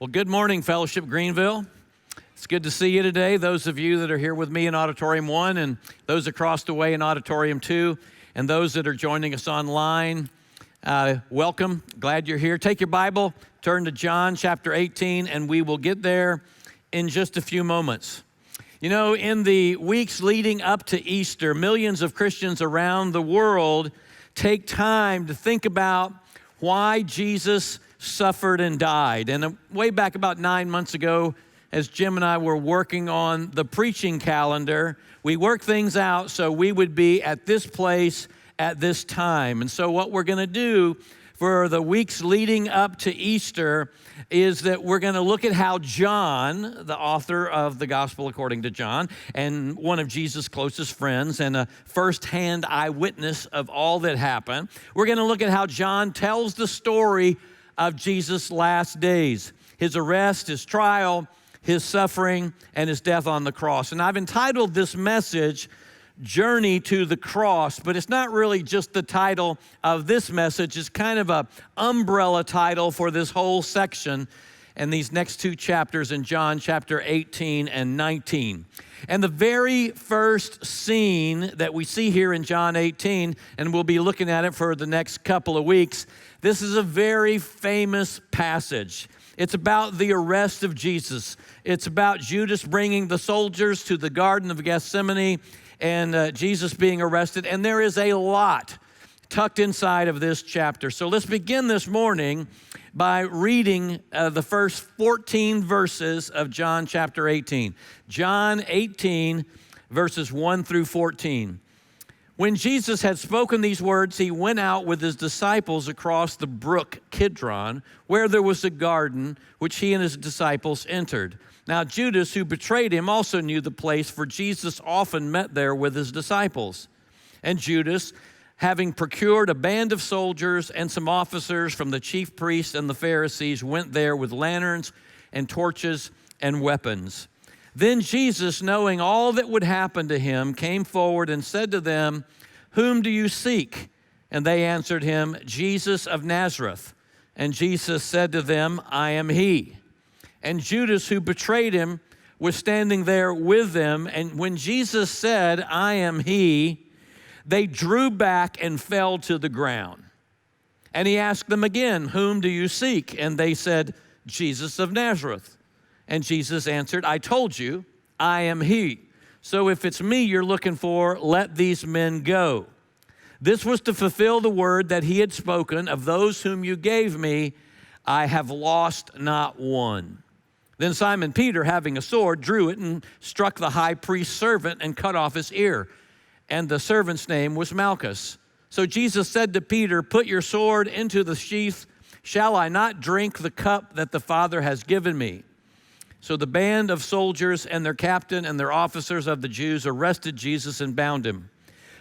Well, good morning, Fellowship Greenville. It's good to see you today, those of you that are here with me in Auditorium 1 and those across the way in Auditorium 2 and those that are joining us online. Welcome. Glad you're here. Take your Bible, turn to John chapter 18, and we will get there in just a few moments. You know, in the weeks leading up to Easter, millions of Christians around the world take time to think about why Jesus suffered and died. And way back about 9 months ago, as Jim and I were working on the preaching calendar, we worked things out so we would be at this place at this time. And so what we're going to do for the weeks leading up to Easter is that we're going to look at how John, the author of the Gospel according to John, and one of Jesus' closest friends and a firsthand eyewitness of all that happened, we're going to look at how John tells the story of Jesus' last days, his arrest, his trial, his suffering, and his death on the cross. And I've entitled this message, Journey to the Cross, but it's not really just the title of this message. It's kind of an umbrella title for this whole section and these next two chapters in John chapter 18 and 19. And the very first scene that we see here in John 18, and we'll be looking at it for the next couple of weeks, this is a very famous passage. It's about the arrest of Jesus. It's about Judas bringing the soldiers to the Garden of Gethsemane and Jesus being arrested. And there is a lot tucked inside of this chapter. So let's begin this morning by reading the first 14 verses of John chapter 18. John 18, verses 1 through 14. When Jesus had spoken these words, he went out with his disciples across the brook Kidron, where there was a garden, which he and his disciples entered. Now Judas, who betrayed him, also knew the place, for Jesus often met there with his disciples. And Judas, having procured a band of soldiers and some officers from the chief priests and the Pharisees, went there with lanterns and torches and weapons. Then Jesus, knowing all that would happen to him, came forward and said to them, "Whom do you seek?" And they answered him, "Jesus of Nazareth." And Jesus said to them, "I am he." And Judas, who betrayed him, was standing there with them. And when Jesus said, "I am he," they drew back and fell to the ground. And he asked them again, "Whom do you seek?" And they said, "Jesus of Nazareth." And Jesus answered, "I told you, I am he. So if it's me you're looking for, let these men go." This was to fulfill the word that he had spoken, "Of those whom you gave me, I have lost not one." Then Simon Peter, having a sword, drew it and struck the high priest's servant and cut off his ear. And the servant's name was Malchus. So Jesus said to Peter, "Put your sword into the sheath. Shall I not drink the cup that the Father has given me?" So the band of soldiers and their captain and their officers of the Jews arrested Jesus and bound him.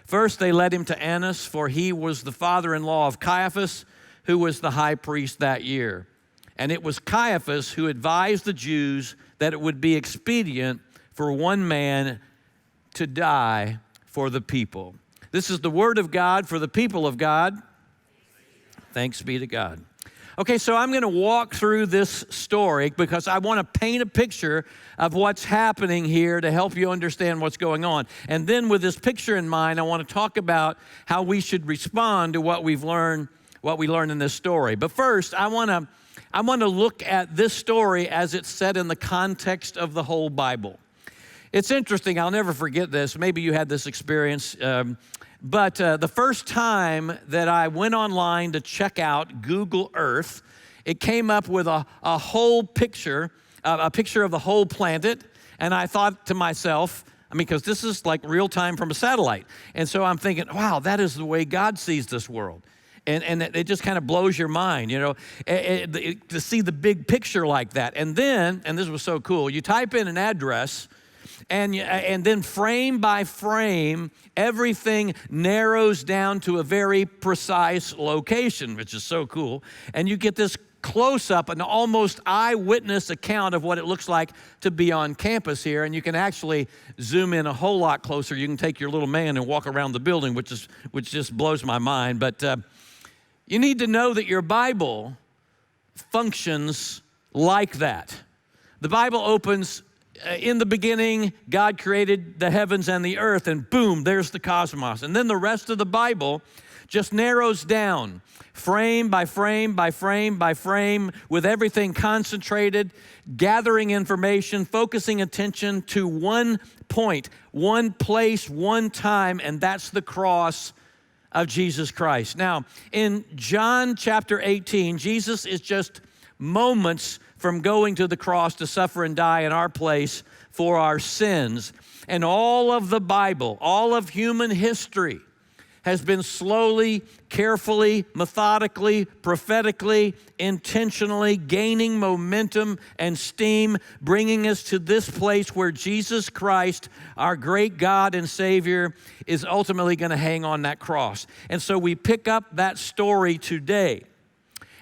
First they led him to Annas, for he was the father-in-law of Caiaphas, who was the high priest that year. And it was Caiaphas who advised the Jews that it would be expedient for one man to die for the people. This is the word of God for the people of God. Thanks be to God. Okay, so I'm going to walk through this story because I want to paint a picture of what's happening here to help you understand what's going on. And then with this picture in mind, I want to talk about how we should respond to what we learn in this story. But first, I want to look at this story as it's set in the context of the whole Bible. It's interesting. I'll never forget this. Maybe you had this experience. But the first time that I went online to check out Google Earth, it came up with a whole picture, a picture of the whole planet. And I thought to myself, because this is like real time from a satellite. And so I'm thinking, wow, that is the way God sees this world. And it just kind of blows your mind, you know, to see the big picture like that. And then, and this was so cool, you type in an address, and then frame by frame, everything narrows down to a very precise location, which is so cool. And you get this close-up, an almost eyewitness account of what it looks like to be on campus here. And you can actually zoom in a whole lot closer. You can take your little man and walk around the building, which just blows my mind. But you need to know that your Bible functions like that. The Bible opens, in the beginning, God created the heavens and the earth, and boom, there's the cosmos. And then the rest of the Bible just narrows down, frame by frame by frame by frame, with everything concentrated, gathering information, focusing attention to one point, one place, one time, and that's the cross of Jesus Christ. Now, in John chapter 18, Jesus is just moments from going to the cross to suffer and die in our place for our sins. And all of the Bible, all of human history, has been slowly, carefully, methodically, prophetically, intentionally gaining momentum and steam, bringing us to this place where Jesus Christ, our great God and Savior, is ultimately going to hang on that cross. And so we pick up that story today.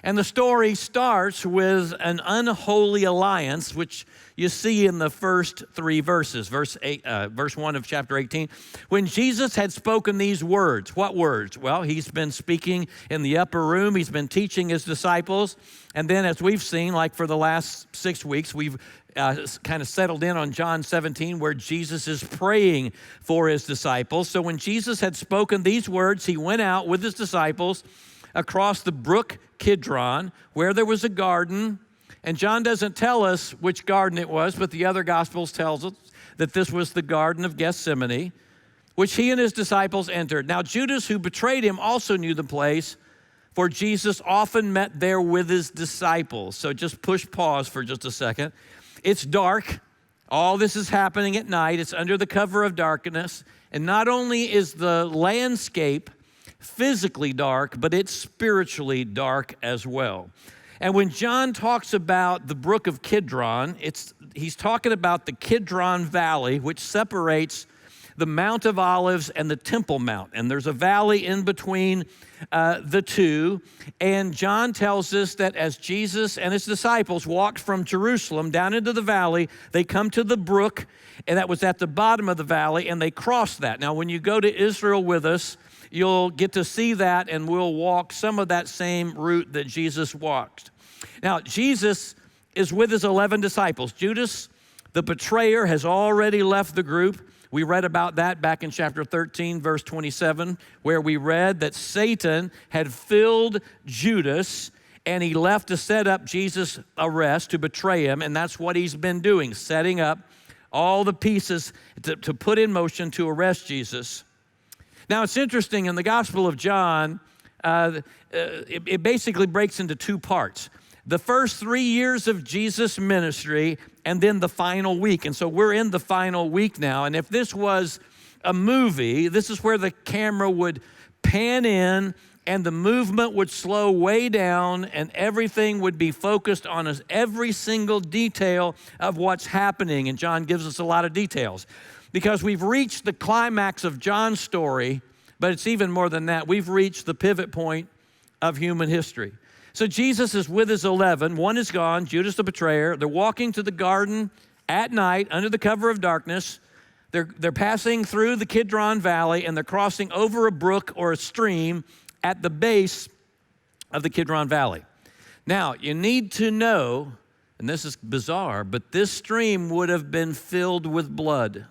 And the story starts with an unholy alliance, which you see in the first three verses. Verse 1 of chapter 18. When Jesus had spoken these words, what words? Well, he's been speaking in the upper room. He's been teaching his disciples. And then as we've seen, like for the last 6 weeks, we've kind of settled in on John 17, where Jesus is praying for his disciples. So when Jesus had spoken these words, he went out with his disciples across the brook Kidron, where there was a garden. And John doesn't tell us which garden it was, but the other Gospels tells us that this was the Garden of Gethsemane, which he and his disciples entered. Now Judas, who betrayed him, also knew the place, for Jesus often met there with his disciples. So just push pause for just a second. It's dark. All this is happening at night. It's under the cover of darkness. And not only is the landscape physically dark, but it's spiritually dark as well. And when John talks about the brook of Kidron, he's talking about the Kidron Valley, which separates the Mount of Olives and the Temple Mount. And there's a valley in between the two. And John tells us that as Jesus and his disciples walked from Jerusalem down into the valley, they come to the brook, and that was at the bottom of the valley, and they crossed that. Now, when you go to Israel with us, you'll get to see that, and we'll walk some of that same route that Jesus walked. Now, Jesus is with his 11 disciples. Judas, the betrayer, has already left the group. We read about that back in chapter 13, verse 27, where we read that Satan had filled Judas, and he left to set up Jesus' arrest, to betray him, and that's what he's been doing, setting up all the pieces to put in motion to arrest Jesus. Now, it's interesting, in the Gospel of John, it basically breaks into two parts. The first 3 years of Jesus' ministry, and then the final week. And so we're in the final week now. And if this was a movie, this is where the camera would pan in, and the movement would slow way down, and everything would be focused on every single detail of what's happening. And John gives us a lot of details, because we've reached the climax of John's story, but it's even more than that. We've reached the pivot point of human history. So Jesus is with his 11. One is gone, Judas the betrayer. They're walking to the garden at night under the cover of darkness. They're passing through the Kidron Valley, and they're crossing over a brook or a stream at the base of the Kidron Valley. Now, you need to know, and this is bizarre, but this stream would have been filled with blood.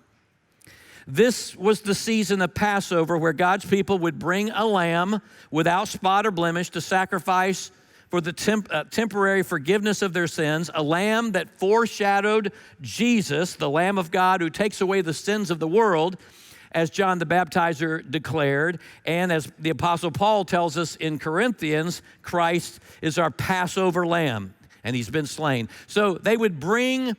This was the season of Passover, where God's people would bring a lamb without spot or blemish to sacrifice for the temporary forgiveness of their sins, a lamb that foreshadowed Jesus, the Lamb of God who takes away the sins of the world, as John the Baptizer declared, and as the Apostle Paul tells us in Corinthians, Christ is our Passover lamb, and he's been slain. So they would bring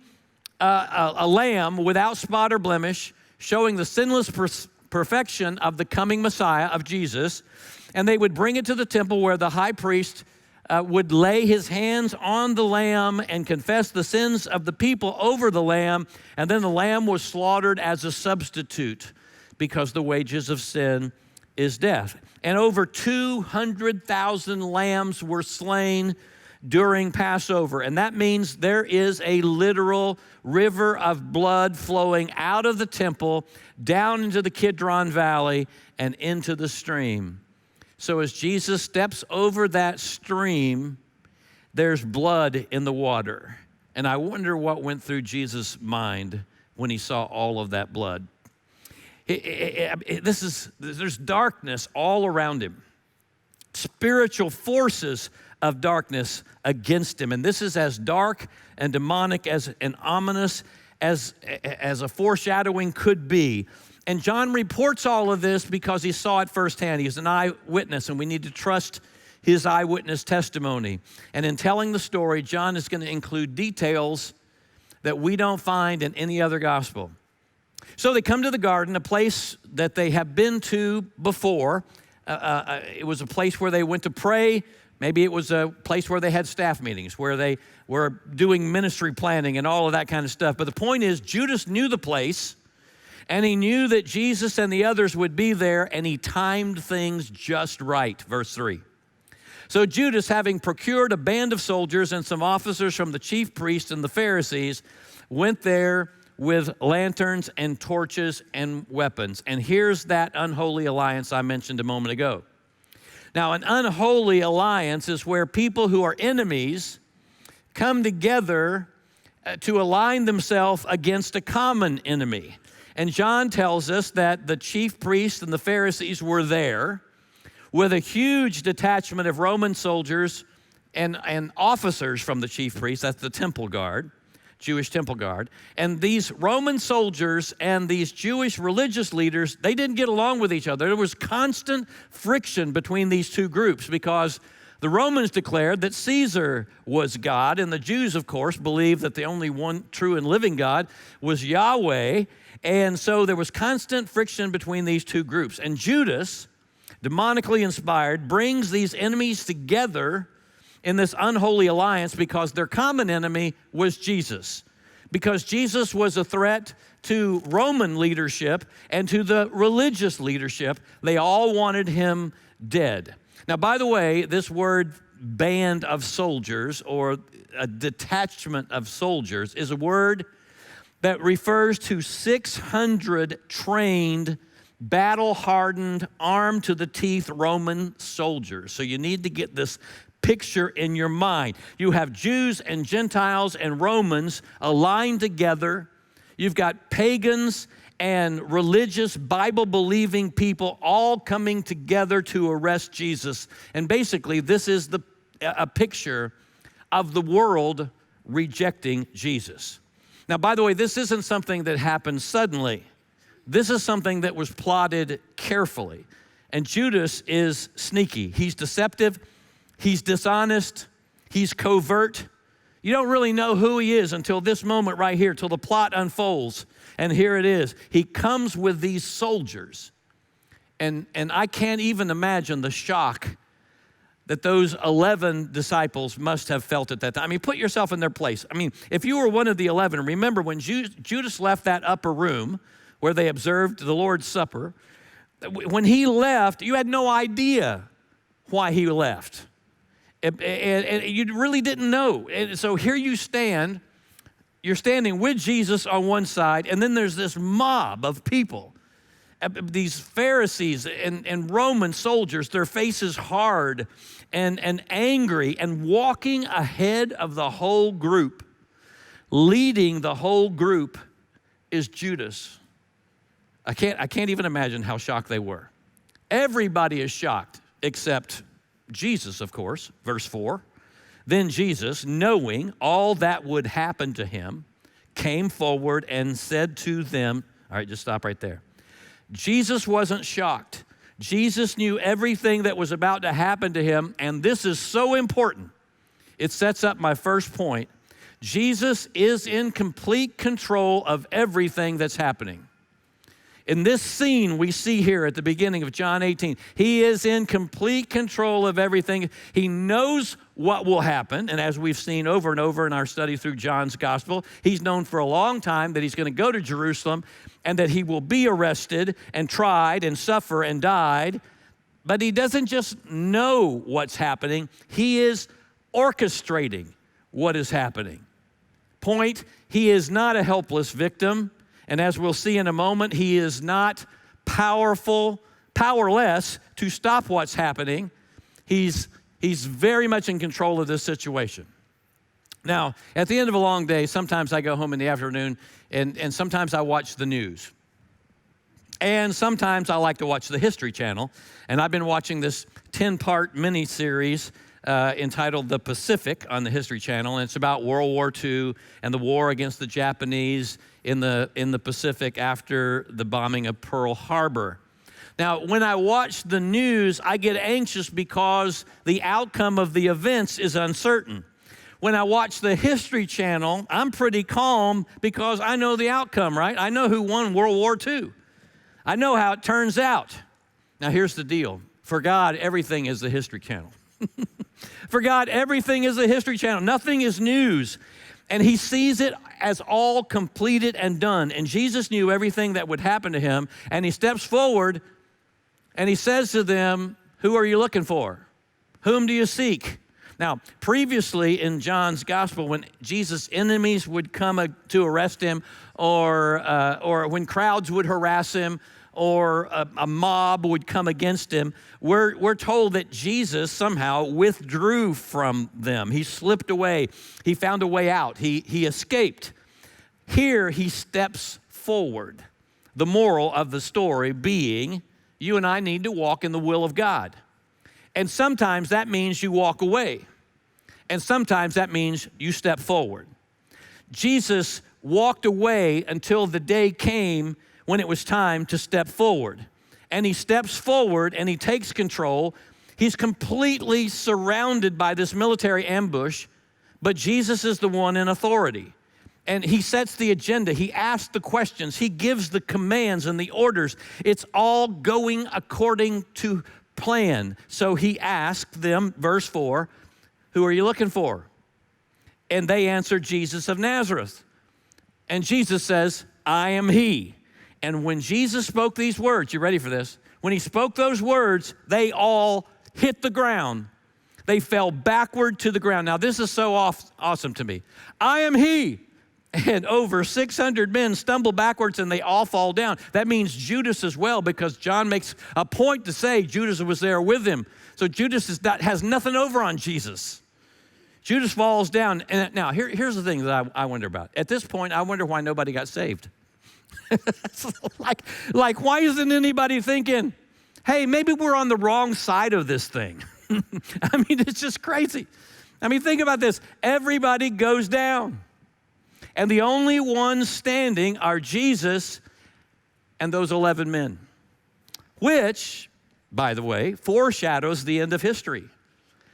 a lamb without spot or blemish, showing the sinless perfection of the coming Messiah, of Jesus, and they would bring it to the temple, where the high priest would lay his hands on the lamb and confess the sins of the people over the lamb, and then the lamb was slaughtered as a substitute, because the wages of sin is death. And over 200,000 lambs were slain during Passover. And that means there is a literal river of blood flowing out of the temple down into the Kidron Valley and into the stream. So as Jesus steps over that stream, there's blood in the water. And I wonder what went through Jesus' mind when he saw all of that blood. There's darkness all around him. Spiritual forces of darkness against him. And this is as dark and demonic and ominous as a foreshadowing could be. And John reports all of this because he saw it firsthand. He's an eyewitness, and we need to trust his eyewitness testimony. And in telling the story, John is going to include details that we don't find in any other gospel. So they come to the garden, a place that they have been to before. It was a place where they went to pray. Maybe it was a place where they had staff meetings, where they were doing ministry planning and all of that kind of stuff. But the point is, Judas knew the place, and he knew that Jesus and the others would be there, and he timed things just right, verse 3. So Judas, having procured a band of soldiers and some officers from the chief priests and the Pharisees, went there with lanterns and torches and weapons. And here's that unholy alliance I mentioned a moment ago. Now, an unholy alliance is where people who are enemies come together to align themselves against a common enemy. And John tells us that the chief priests and the Pharisees were there with a huge detachment of Roman soldiers and officers from the chief priests. That's the temple guard, Jewish temple guard. And these Roman soldiers and these Jewish religious leaders, they didn't get along with each other. There was constant friction between these two groups because the Romans declared that Caesar was God, and the Jews, of course, believed that the only one true and living God was Yahweh. And so there was constant friction between these two groups. And Judas, demonically inspired, brings these enemies together in this unholy alliance because their common enemy was Jesus. Because Jesus was a threat to Roman leadership and to the religious leadership. They all wanted him dead. Now, by the way, this word band of soldiers or a detachment of soldiers is a word that refers to 600 trained, battle-hardened, armed to the teeth Roman soldiers. So you need to get this picture in your mind. You have Jews and Gentiles and Romans aligned together. You've got pagans and religious, Bible-believing people all coming together to arrest Jesus. And basically, this is a picture of the world rejecting Jesus. Now, by the way, this isn't something that happened suddenly. This is something that was plotted carefully. And Judas is sneaky. He's deceptive. He's dishonest. He's covert. You don't really know who he is until this moment right here, till the plot unfolds. And here it is. He comes with these soldiers. And I can't even imagine the shock that those 11 disciples must have felt at that time. I mean, put yourself in their place. I mean, if you were one of the 11, remember when Judas left that upper room where they observed the Lord's Supper, when he left, you had no idea why he left. And you really didn't know. And so here you stand, you're standing with Jesus on one side, and then there's this mob of people, these Pharisees and Roman soldiers, their faces hard and angry, and walking ahead of the whole group, leading the whole group is Judas. I can't even imagine how shocked they were. Everybody is shocked except Jesus, of course, verse 4. Then Jesus, knowing all that would happen to him, came forward and said to them, all right, just stop right there. Jesus wasn't shocked. Jesus knew everything that was about to happen to him, and this is so important. It sets up my first point. Jesus is in complete control of everything that's happening. In this scene we see here at the beginning of John 18, he is in complete control of everything. He knows what will happen, and as we've seen over and over in our study through John's gospel, he's known for a long time that he's going to go to Jerusalem and that he will be arrested and tried and suffer and died. But he doesn't just know what's happening, he is orchestrating what is happening. Point, he is not a helpless victim. And as we'll see in a moment, he is not powerless to stop what's happening. He's He's very much in control of this situation. Now, at the end of a long day, sometimes I go home in the afternoon, and sometimes I watch the news. And sometimes I like to watch the History Channel, and I've been watching this 10-part mini-series entitled The Pacific on the History Channel, and it's about World War II and the war against the Japanese in the Pacific after the bombing of Pearl Harbor. Now, when I watch the news, I get anxious because the outcome of the events is uncertain. When I watch the History Channel, I'm pretty calm because I know the outcome, right? I know who won World War II. I know how it turns out. Now, here's the deal. For God, everything is the History Channel. For God, everything is the History Channel. Nothing is news. And he sees it as all completed and done. And Jesus knew everything that would happen to him. And he steps forward and he says to them, who are you looking for? Whom do you seek? Now, previously in John's gospel, when Jesus' enemies would come to arrest him, or when crowds would harass him, or a mob would come against him, we're told that Jesus somehow withdrew from them. He slipped away. He found a way out. He escaped. Here he steps forward. The moral of the story being, you and I need to walk in the will of God. And sometimes that means you walk away. And sometimes that means you step forward. Jesus walked away until the day came when it was time to step forward. And he steps forward and he takes control. He's completely surrounded by this military ambush, but Jesus is the one in authority. And he sets the agenda. He asks the questions. He gives the commands and the orders. It's all going according to plan. So he asked them, verse 4, who are you looking for? And they answered, Jesus of Nazareth. And Jesus says, I am he. And when Jesus spoke these words, you ready for this? When he spoke those words, they all hit the ground. They fell backward to the ground. Now, this is so awesome to me. I am he. And over 600 men stumble backwards and they all fall down. That means Judas as well, because John makes a point to say Judas was there with him. So Judas has nothing over on Jesus. Judas falls down. And now, here's the thing that I wonder about. At this point, I wonder why nobody got saved. like, why isn't anybody thinking, hey, maybe we're on the wrong side of this thing? I mean, it's just crazy. I mean, think about this. Everybody goes down. And the only ones standing are Jesus and those 11 men, which, by the way, foreshadows the end of history.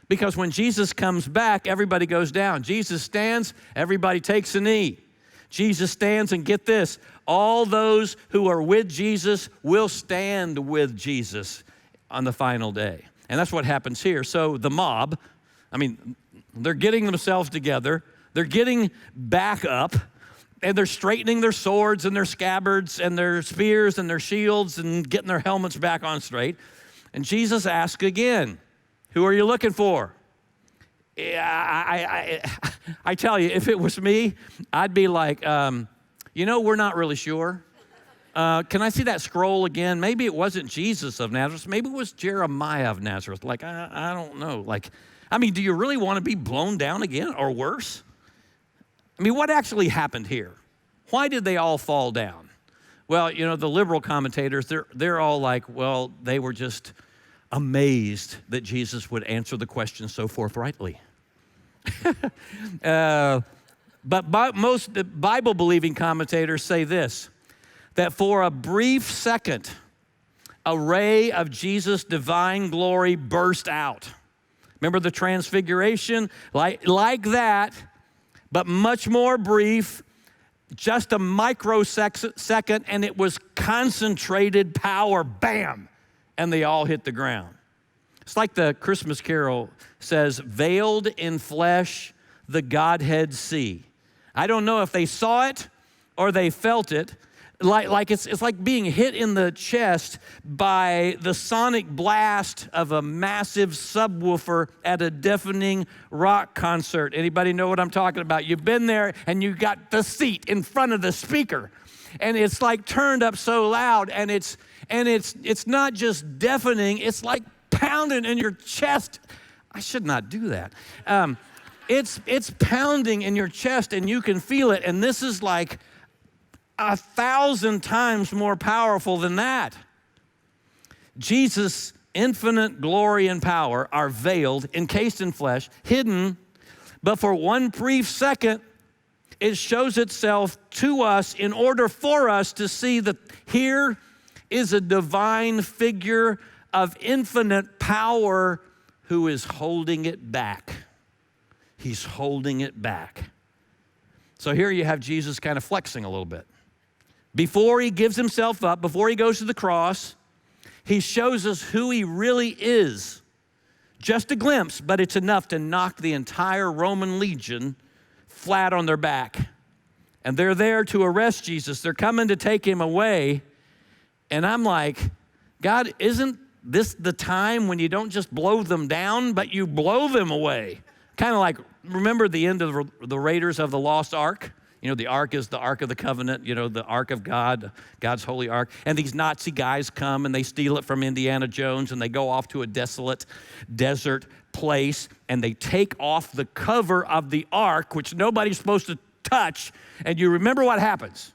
Because when Jesus comes back, everybody goes down. Jesus stands, everybody takes a knee. Jesus stands, and get this, all those who are with Jesus will stand with Jesus on the final day. And that's what happens here. So the mob, I mean, they're getting themselves together. They're getting back up, and they're straightening their swords and their scabbards and their spears and their shields and getting their helmets back on straight. And Jesus asks again, who are you looking for? I tell you, if it was me, I'd be like, we're not really sure. Can I see that scroll again? Maybe it wasn't Jesus of Nazareth. Maybe it was Jeremiah of Nazareth. Like, I don't know. Like, I mean, do you really want to be blown down again or worse? I mean, what actually happened here? Why did they all fall down? Well, the liberal commentators, they're all like, well, they were just amazed that Jesus would answer the question so forthrightly. But most Bible-believing commentators say this, that for a brief second, a ray of Jesus' divine glory burst out. Remember the transfiguration? Like that, but much more brief, just a microsecond, and it was concentrated power, bam, and they all hit the ground. It's like the Christmas carol says, veiled in flesh, the Godhead see. I don't know if they saw it or they felt it. It's like being hit in the chest by the sonic blast of a massive subwoofer at a deafening rock concert. Anybody know what I'm talking about? You've been there and you got the seat in front of the speaker, and it's like turned up so loud, and it's not just deafening, it's like pounding in your chest. I should not do that. It's pounding in your chest and you can feel it. And this is like 1,000 times more powerful than that. Jesus' infinite glory and power are veiled, encased in flesh, hidden, but for one brief second, it shows itself to us in order for us to see that here is a divine figure of infinite power who is holding it back. He's holding it back. So here you have Jesus kind of flexing a little bit. Before he gives himself up, before he goes to the cross, he shows us who he really is. Just a glimpse, but it's enough to knock the entire Roman legion flat on their back. And they're there to arrest Jesus. They're coming to take him away. And I'm like, God, isn't this the time when you don't just blow them down, but you blow them away? Kind of like, remember the end of the Raiders of the Lost Ark? You know, the Ark is the Ark of the Covenant, you know, the Ark of God, God's holy Ark. And these Nazi guys come and they steal it from Indiana Jones and they go off to a desolate desert place and they take off the cover of the Ark, which nobody's supposed to touch. And you remember what happens.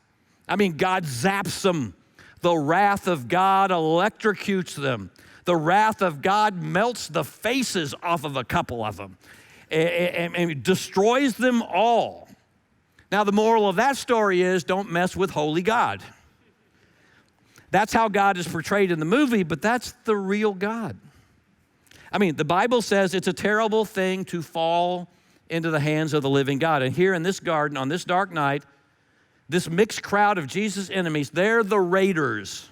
I mean, God zaps them. The wrath of God electrocutes them. The wrath of God melts the faces off of a couple of them and destroys them all. Now, the moral of that story is don't mess with holy God. That's how God is portrayed in the movie, but that's the real God. I mean, the Bible says it's a terrible thing to fall into the hands of the living God. And here in this garden, on this dark night, this mixed crowd of Jesus' enemies, they're the raiders.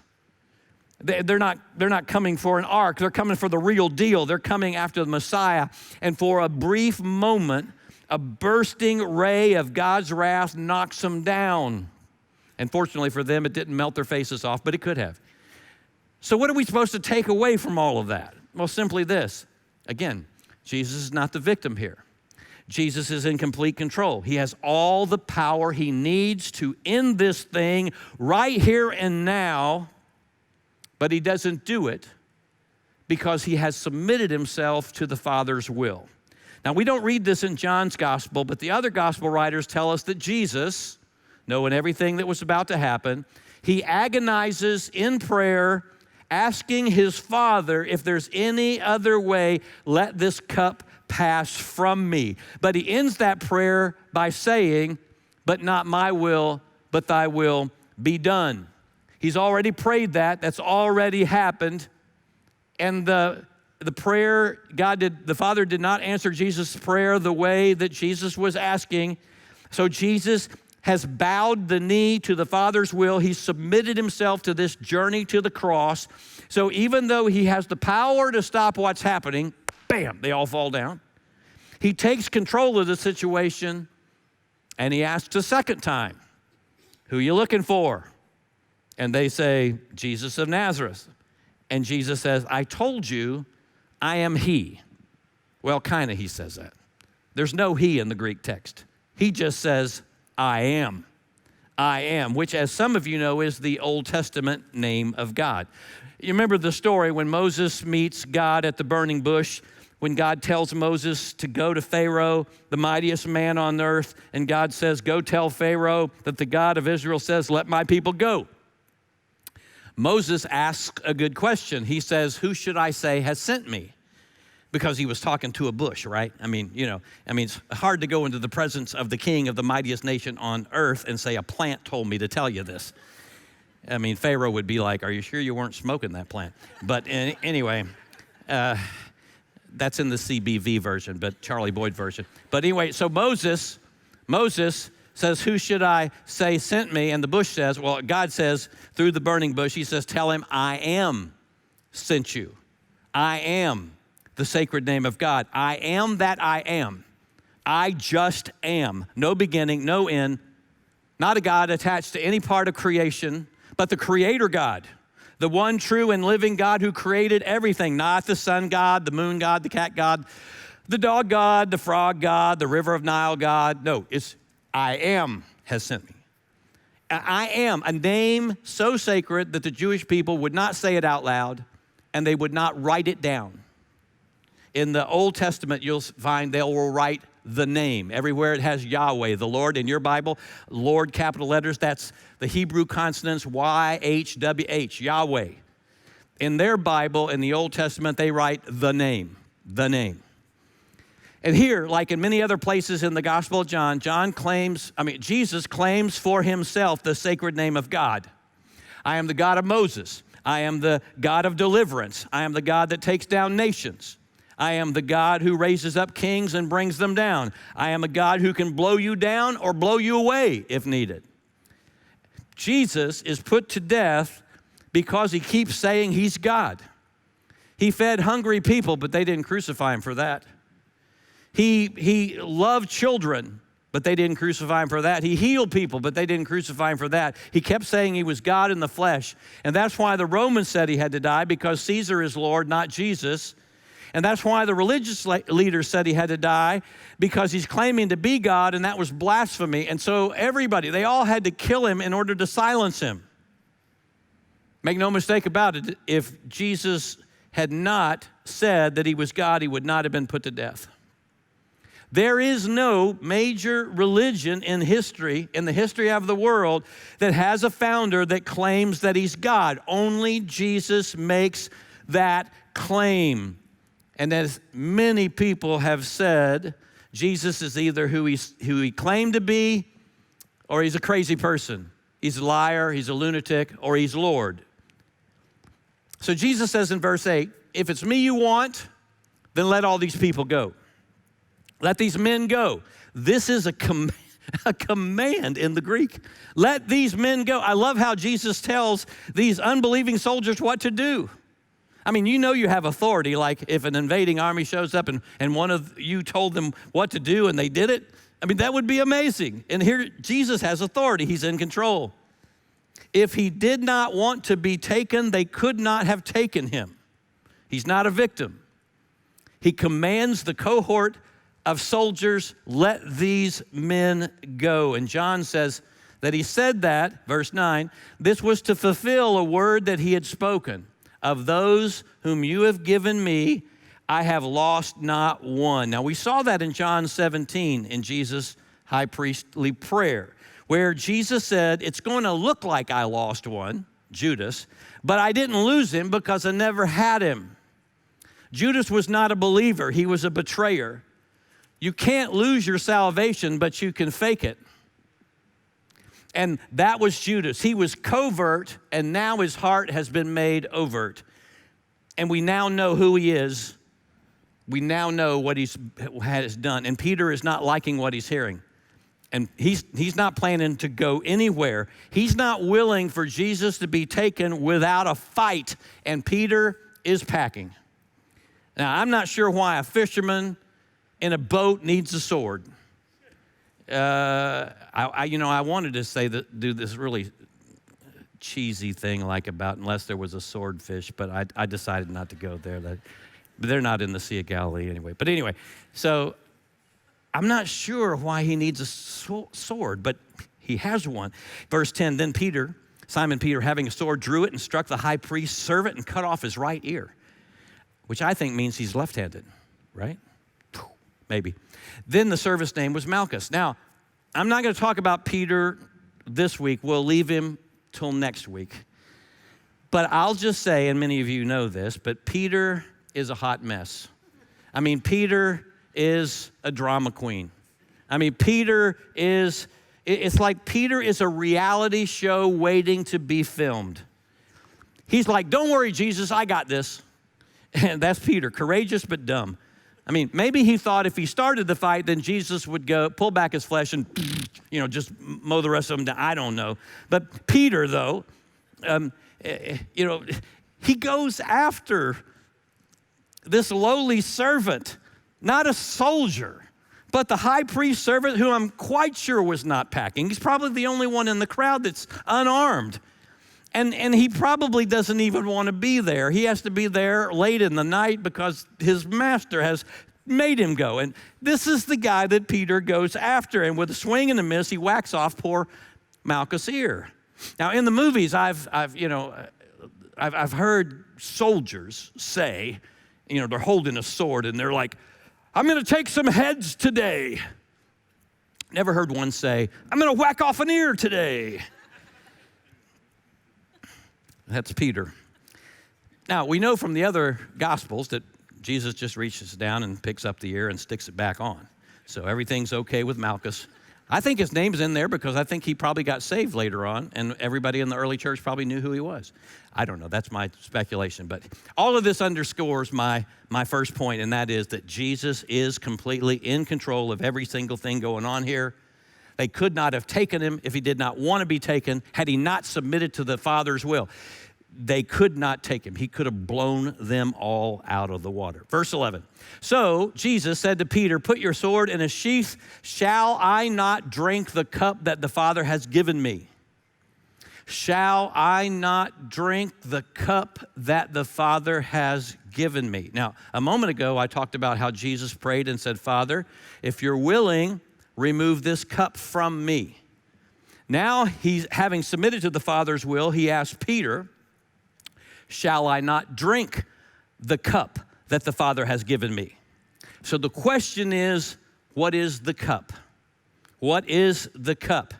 They're not coming for an ark. They're coming for the real deal. They're coming after the Messiah. And for a brief moment, a bursting ray of God's wrath knocks them down. And fortunately for them, it didn't melt their faces off, but it could have. So what are we supposed to take away from all of that? Well, simply this. Again, Jesus is not the victim here. Jesus is in complete control. He has all the power he needs to end this thing right here and now, but he doesn't do it because he has submitted himself to the Father's will. Now, we don't read this in John's gospel, but the other gospel writers tell us that Jesus, knowing everything that was about to happen, he agonizes in prayer, asking his Father, if there's any other way, let this cup pass from me. But he ends that prayer by saying, but not my will, but thy will be done. He's already prayed that. That's already happened. And the prayer, the Father did not answer Jesus' prayer the way that Jesus was asking. So Jesus has bowed the knee to the Father's will. He submitted himself to this journey to the cross. So even though he has the power to stop what's happening, bam, they all fall down. He takes control of the situation and he asks a second time, who are you looking for? And they say, Jesus of Nazareth. And Jesus says, I told you, I am he. Well, kind of he says that. There's no he in the Greek text. He just says, I am. I am, which as some of you know is the Old Testament name of God. You remember the story when Moses meets God at the burning bush, when God tells Moses to go to Pharaoh, the mightiest man on earth, and God says, go tell Pharaoh that the God of Israel says, let my people go. Moses asks a good question. He says, who should I say has sent me? Because he was talking to a bush, right? It's hard to go into the presence of the king of the mightiest nation on earth and say, a plant told me to tell you this. Pharaoh would be like, are you sure you weren't smoking that plant? But anyway, that's in the CBV version, but Charlie Boyd version. But anyway, so Moses says, who should I say sent me? And the bush says, well, God says through the burning bush, he says, tell him I am sent you. I am the sacred name of God. I am that I am. I just am. No beginning, no end. Not a God attached to any part of creation, but the creator God. The one true and living God who created everything. Not the sun God, the moon God, the cat God, the dog God, the frog God, the river of Nile God. No, it's I am has sent me. I am, a name so sacred that the Jewish people would not say it out loud and they would not write it down. in the Old Testament, you'll find they will write the name. Everywhere it has Yahweh, the Lord. In your Bible, Lord, capital letters, that's the Hebrew consonants YHWH, Yahweh. In their Bible, in the Old Testament, they write the name, the name. And here, like in many other places in the Gospel of John, Jesus claims for himself the sacred name of God. I am the God of Moses. I am the God of deliverance. I am the God that takes down nations. I am the God who raises up kings and brings them down. I am a God who can blow you down or blow you away if needed. Jesus is put to death because he keeps saying he's God. He fed hungry people, but they didn't crucify him for that. He loved children, but they didn't crucify him for that. He healed people, but they didn't crucify him for that. He kept saying he was God in the flesh. And that's why the Romans said he had to die, because Caesar is Lord, not Jesus. And that's why the religious leaders said he had to die, because he's claiming to be God, and that was blasphemy. And so they all had to kill him in order to silence him. Make no mistake about it, if Jesus had not said that he was God, he would not have been put to death. There is no major religion in the history of the world, that has a founder that claims that he's God. Only Jesus makes that claim. And as many people have said, Jesus is either who he claimed to be, or he's a crazy person. He's a liar, he's a lunatic, or he's Lord. So Jesus says in verse 8, if it's me you want, then let all these people go. Let these men go. This is a command in the Greek. Let these men go. I love how Jesus tells these unbelieving soldiers what to do. I mean, you know you have authority, like if an invading army shows up and one of you told them what to do and they did it. I mean, that would be amazing. And here, Jesus has authority. He's in control. If he did not want to be taken, they could not have taken him. He's not a victim. He commands the cohort of soldiers, let these men go. And John says that he said that, verse 9, this was to fulfill a word that he had spoken. Of those whom you have given me, I have lost not one. Now, we saw that in John 17 in Jesus' high priestly prayer, where Jesus said, it's going to look like I lost one, Judas, but I didn't lose him because I never had him. Judas was not a believer. He was a betrayer. You can't lose your salvation, but you can fake it. And that was Judas. He was covert, and now his heart has been made overt. And we now know who he is. We now know what he has done. And Peter is not liking what he's hearing. And he's not planning to go anywhere. He's not willing for Jesus to be taken without a fight. And Peter is packing. Now, I'm not sure why a fisherman in a boat needs a sword. I wanted to do this really cheesy thing like about unless there was a swordfish, but I decided not to go there. They're not in the Sea of Galilee anyway. But anyway, so I'm not sure why he needs a sword, but he has one. Verse 10, then Simon Peter, having a sword, drew it and struck the high priest's servant and cut off his right ear, which I think means he's left-handed, right? Maybe. Then the servant's name was Malchus. Now, I'm not going to talk about Peter this week. We'll leave him till next week. But I'll just say, and many of you know this, but Peter is a hot mess. I mean, Peter is a drama queen. I mean, it's like Peter is a reality show waiting to be filmed. He's like, don't worry, Jesus, I got this. And that's Peter, courageous but dumb. I mean, maybe he thought if he started the fight, then Jesus would go pull back his flesh and, just mow the rest of them down. I don't know. But Peter, though, he goes after this lowly servant, not a soldier, but the high priest servant who I'm quite sure was not packing. He's probably the only one in the crowd that's unarmed. And he probably doesn't even want to be there. He has to be there late in the night because his master has made him go. And this is the guy that Peter goes after. And with a swing and a miss, he whacks off poor Malchus' ear. Now, in the movies, I've heard soldiers say, They're holding a sword and they're like, I'm going to take some heads today. Never heard one say, I'm going to whack off an ear today. That's Peter. Now, we know from the other Gospels that Jesus just reaches down and picks up the ear and sticks it back on. So everything's okay with Malchus. I think his name's in there because I think he probably got saved later on, and everybody in the early church probably knew who he was. I don't know. That's my speculation. But all of this underscores my first point, and that is that Jesus is completely in control of every single thing going on here. They could not have taken him if he did not want to be taken, had he not submitted to the Father's will. They could not take him. He could have blown them all out of the water. Verse 11. So Jesus said to Peter, put your sword in a sheath. Shall I not drink the cup that the Father has given me? Shall I not drink the cup that the Father has given me? Now, a moment ago, I talked about how Jesus prayed and said, Father, if you're willing, remove this cup from me. Now, he's having submitted to the Father's will, he asked Peter, shall I not drink the cup that the Father has given me? So the question is, what is the cup? What is the cup?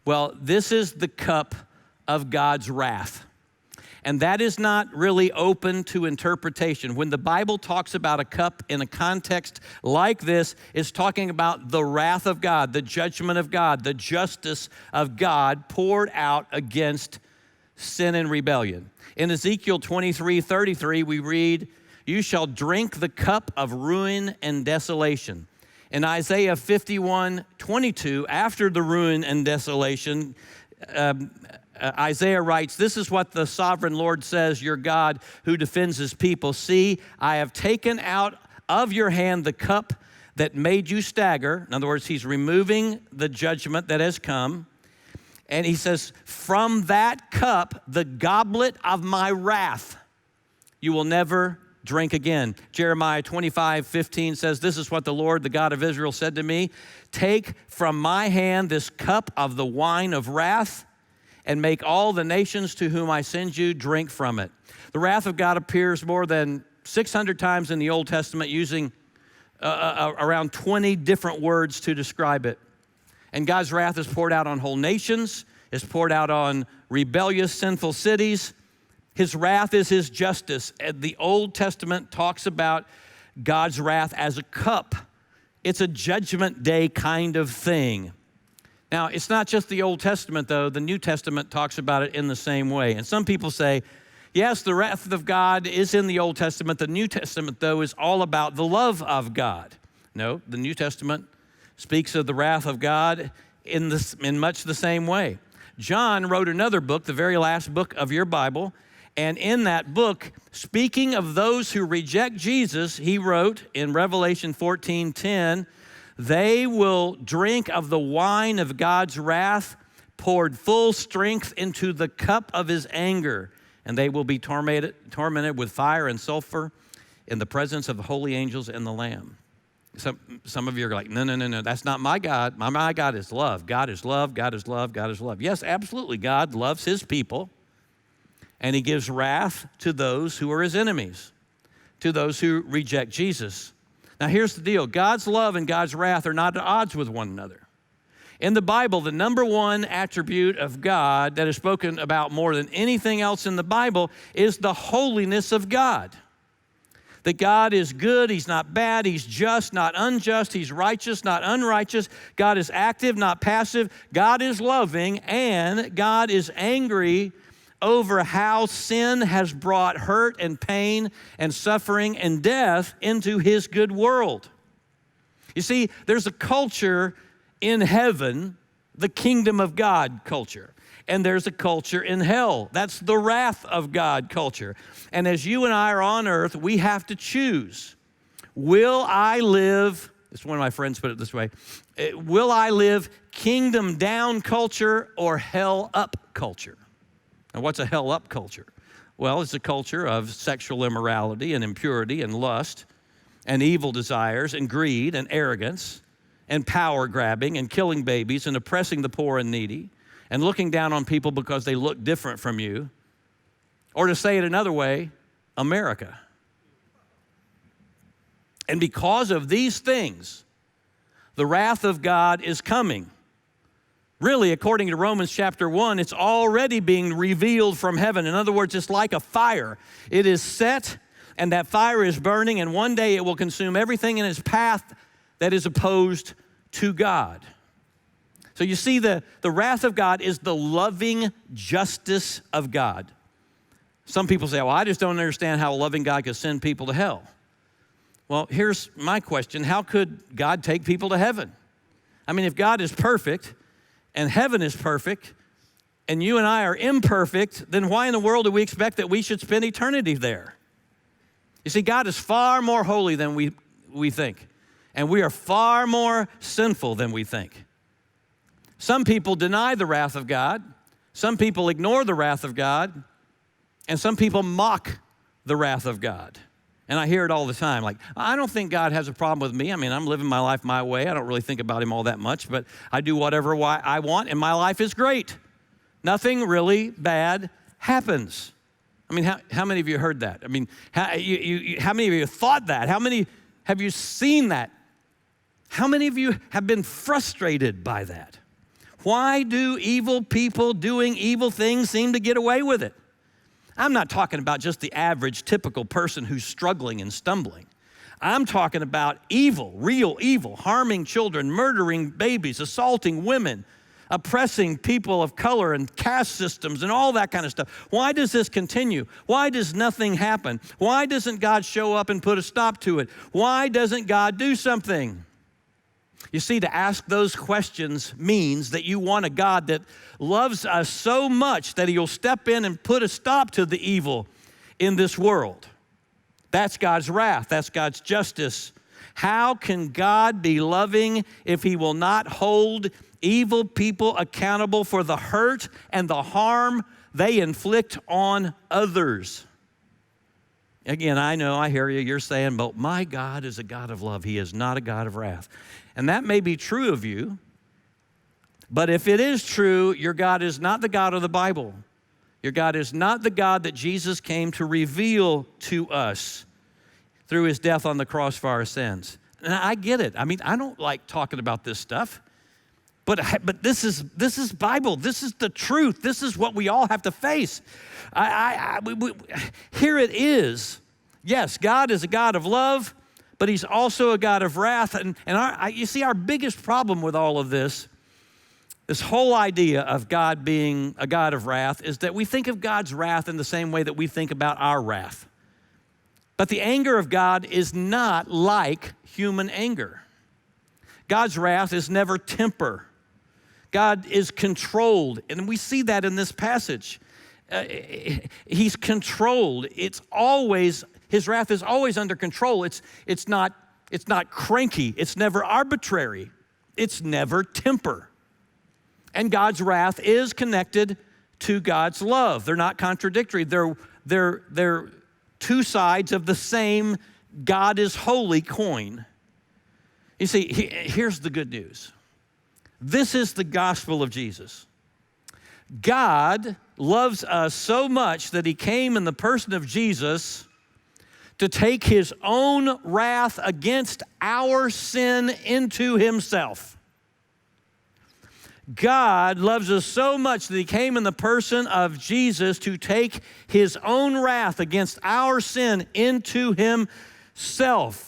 Well, this is the cup of God's wrath. And that is not really open to interpretation. When the Bible talks about a cup in a context like this, it's talking about the wrath of God, the judgment of God, the justice of God poured out against sin and rebellion. In Ezekiel 23:33, we read, you shall drink the cup of ruin and desolation. In Isaiah 51:22, after the ruin and desolation, Isaiah writes, this is what the sovereign Lord says, your God who defends his people. See, I have taken out of your hand the cup that made you stagger. In other words, he's removing the judgment that has come. And he says, from that cup, the goblet of my wrath, you will never drink again. Jeremiah 25:15 says, this is what the Lord, the God of Israel, said to me. Take from my hand this cup of the wine of wrath and make all the nations to whom I send you drink from it. The wrath of God appears more than 600 times in the Old Testament, using around 20 different words to describe it. And God's wrath is poured out on whole nations. It's poured out on rebellious, sinful cities. His wrath is his justice. The Old Testament talks about God's wrath as a cup. It's a judgment day kind of thing. Now, it's not just the Old Testament, though. The New Testament talks about it in the same way. And some people say, yes, the wrath of God is in the Old Testament. The New Testament, though, is all about the love of God. No, the New Testament speaks of the wrath of God in much the same way. John wrote another book, the very last book of your Bible, and in that book, speaking of those who reject Jesus, he wrote in Revelation 14:10, they will drink of the wine of God's wrath, poured full strength into the cup of his anger, and they will be tormented with fire and sulfur in the presence of the holy angels and the Lamb. Some of you are like, no, that's not my God. My God is love. God is love, God is love, God is love. Yes, absolutely, God loves his people, and he gives wrath to those who are his enemies, to those who reject Jesus. Now, here's the deal. God's love and God's wrath are not at odds with one another. In the Bible, the number one attribute of God that is spoken about more than anything else in the Bible is the holiness of God. That God is good, he's not bad, he's just, not unjust, he's righteous, not unrighteous. God is active, not passive. God is loving, and God is angry over how sin has brought hurt and pain and suffering and death into his good world. You see, there's a culture in heaven, the kingdom of God culture. And there's a culture in hell. That's the wrath of God culture. And as you and I are on earth, we have to choose. Will I live, this one of my friends put it this way, will I live kingdom down culture or hell up culture? Now, what's a hell up culture? Well, it's a culture of sexual immorality and impurity and lust and evil desires and greed and arrogance and power grabbing and killing babies and oppressing the poor and needy and looking down on people because they look different from you. Or to say it another way, America. And because of these things, the wrath of God is coming. Really, according to Romans chapter 1, it's already being revealed from heaven. In other words, it's like a fire. It is set, and that fire is burning, and one day it will consume everything in its path that is opposed to God. So you see, the wrath of God is the loving justice of God. Some people say, well, I just don't understand how a loving God could send people to hell. Well, here's my question. How could God take people to heaven? I mean, if God is perfect and heaven is perfect and you and I are imperfect, then why in the world do we expect that we should spend eternity there? You see, God is far more holy than we think, and we are far more sinful than we think. Some people deny the wrath of God. Some people ignore the wrath of God. And some people mock the wrath of God. And I hear it all the time, like, I don't think God has a problem with me. I mean, I'm living my life my way. I don't really think about him all that much, but I do whatever I want, and my life is great. Nothing really bad happens. I mean, how many of you heard that? I mean, how many of you thought that? How many have you seen that? How many of you have been frustrated by that? Why do evil people doing evil things seem to get away with it? I'm not talking about just the average, typical person who's struggling and stumbling. I'm talking about evil, real evil, harming children, murdering babies, assaulting women, oppressing people of color and caste systems and all that kind of stuff. Why does this continue? Why does nothing happen? Why doesn't God show up and put a stop to it? Why doesn't God do something? You see, to ask those questions means that you want a God that loves us so much that he'll step in and put a stop to the evil in this world. That's God's wrath. That's God's justice. How can God be loving if he will not hold evil people accountable for the hurt and the harm they inflict on others? Again, I know, I hear you. You're saying, but my God is a God of love. He is not a God of wrath. And that may be true of you, but if it is true, your God is not the God of the Bible. Your God is not the God that Jesus came to reveal to us through his death on the cross for our sins. And I get it. I mean, I don't like talking about this stuff, but this is Bible. This is the truth. This is what we all have to face. Here it is. Yes, God is a God of love, but he's also a God of wrath. And you see, our biggest problem with all of this whole idea of God being a God of wrath, is that we think of God's wrath in the same way that we think about our wrath. But the anger of God is not like human anger. God's wrath is never temper. God is controlled, and we see that in this passage. He's controlled. His wrath is always under control. It's not cranky. It's never arbitrary. It's never temper. And God's wrath is connected to God's love. They're not contradictory. They're two sides of the same God is holy coin. You see, here's the good news. This is the gospel of Jesus. God loves us so much that he came in the person of Jesus to take his own wrath against our sin into himself. God loves us so much that he came in the person of Jesus to take his own wrath against our sin into himself.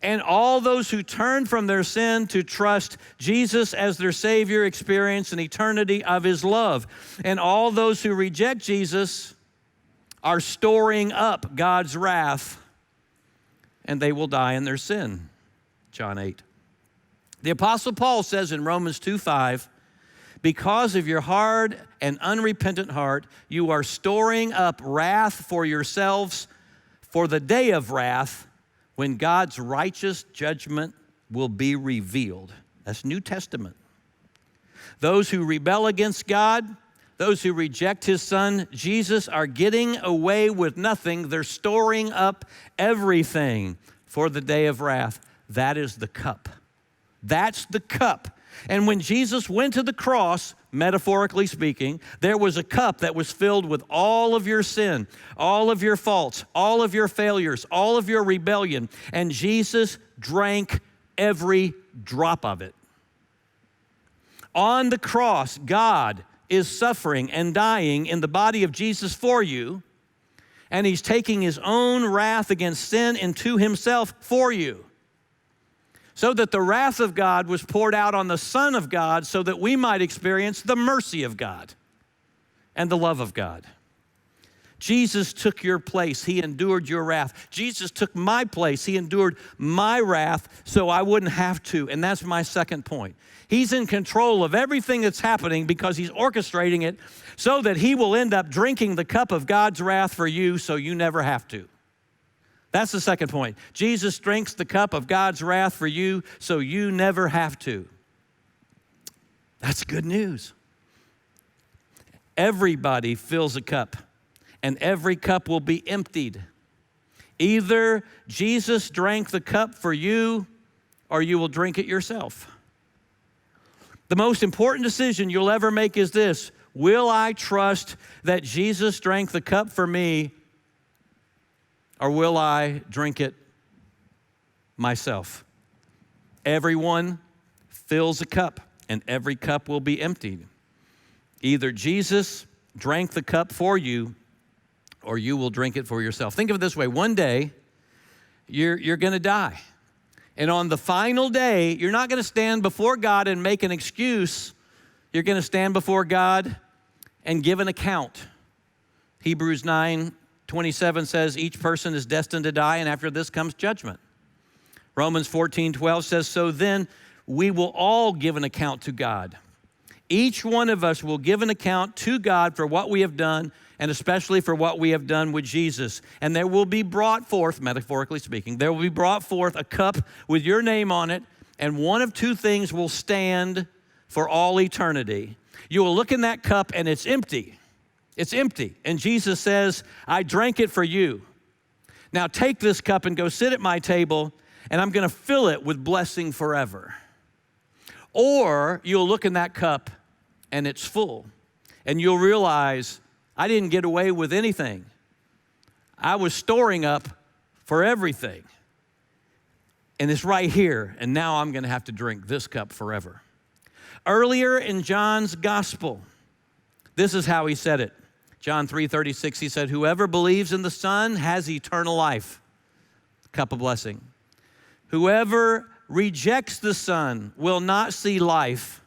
And all those who turn from their sin to trust Jesus as their Savior experience an eternity of his love. And all those who reject Jesus are storing up God's wrath, and they will die in their sin. John 8. The Apostle Paul says in Romans 2:5, because of your hard and unrepentant heart, you are storing up wrath for yourselves for the day of wrath when God's righteous judgment will be revealed. That's New Testament. Those who rebel against God, those who reject his son, Jesus, are getting away with nothing. They're storing up everything for the day of wrath. That is the cup. That's the cup And when Jesus went to the cross, metaphorically speaking, there was a cup that was filled with all of your sin, all of your faults, all of your failures, all of your rebellion. And Jesus drank every drop of it. On the cross, God is suffering and dying in the body of Jesus for you, and he's taking his own wrath against sin into himself for you, so that the wrath of God was poured out on the Son of God so that we might experience the mercy of God and the love of God. Jesus took your place. He endured your wrath. Jesus took my place. He endured my wrath so I wouldn't have to. And that's my second point. He's in control of everything that's happening because he's orchestrating it so that he will end up drinking the cup of God's wrath for you so you never have to. That's the second point. Jesus drinks the cup of God's wrath for you so you never have to. That's good news. Everybody fills a cup, and every cup will be emptied. Either Jesus drank the cup for you, or you will drink it yourself. The most important decision you'll ever make is this: will I trust that Jesus drank the cup for me, or will I drink it myself? Everyone fills a cup, and every cup will be emptied. Either Jesus drank the cup for you, or you will drink it for yourself. Think of it this way. One day, you're going to die. And on the final day, you're not going to stand before God and make an excuse. You're going to stand before God and give an account. Hebrews 9:27 says, each person is destined to die, and after this comes judgment. Romans 14:12 says, so then we will all give an account to God. Each one of us will give an account to God for what we have done, and especially for what we have done with Jesus. And there will be brought forth, metaphorically speaking, there will be brought forth a cup with your name on it, and one of two things will stand for all eternity. You will look in that cup and it's empty. It's empty. And Jesus says, I drank it for you. Now take this cup and go sit at my table, and I'm going to fill it with blessing forever. Or you'll look in that cup and it's full, and you'll realize, I didn't get away with anything. I was storing up for everything. And it's right here, and now I'm going to have to drink this cup forever. Earlier in John's gospel, this is how he said it. John 3:36, he said, whoever believes in the Son has eternal life. Cup of blessing. Whoever rejects the Son will not see life,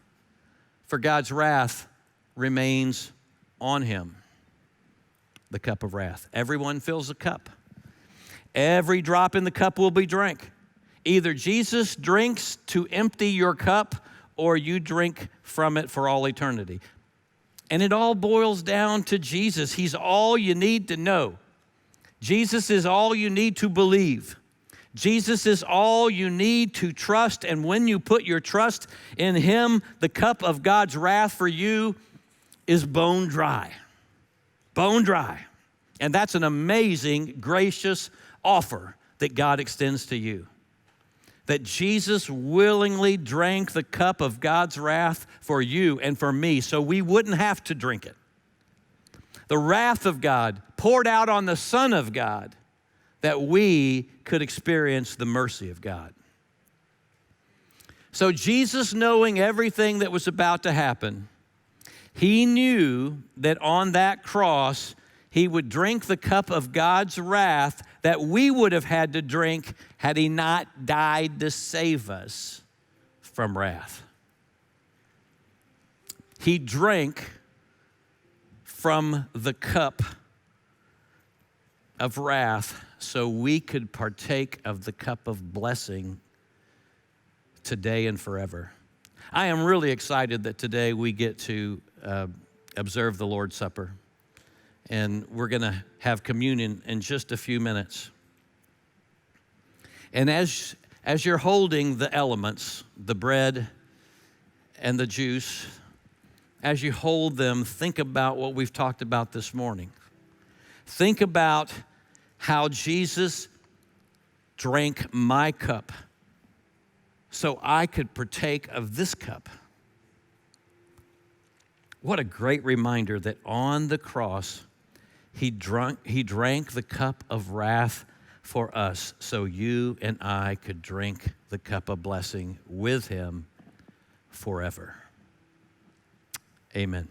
for God's wrath remains on him. The cup of wrath. Everyone fills a cup. Every drop in the cup will be drank. Either Jesus drinks to empty your cup, or you drink from it for all eternity. And it all boils down to Jesus. He's all you need to know. Jesus is all you need to believe. Jesus is all you need to trust. And when you put your trust in him, the cup of God's wrath for you is bone dry. Bone dry. And that's an amazing, gracious offer that God extends to you. That Jesus willingly drank the cup of God's wrath for you and for me so we wouldn't have to drink it. The wrath of God poured out on the Son of God that we could experience the mercy of God. So Jesus, knowing everything that was about to happen, he knew that on that cross, he would drink the cup of God's wrath that we would have had to drink had he not died to save us from wrath. He drank from the cup of wrath so we could partake of the cup of blessing today and forever. I am really excited that today we get to observe the Lord's Supper. And we're going to have communion in just a few minutes. And as you're holding the elements, the bread and the juice, as you hold them, think about what we've talked about this morning. Think about how Jesus drank my cup so I could partake of this cup. What a great reminder that on the cross, he drank the cup of wrath for us, so you and I could drink the cup of blessing with him forever. Amen.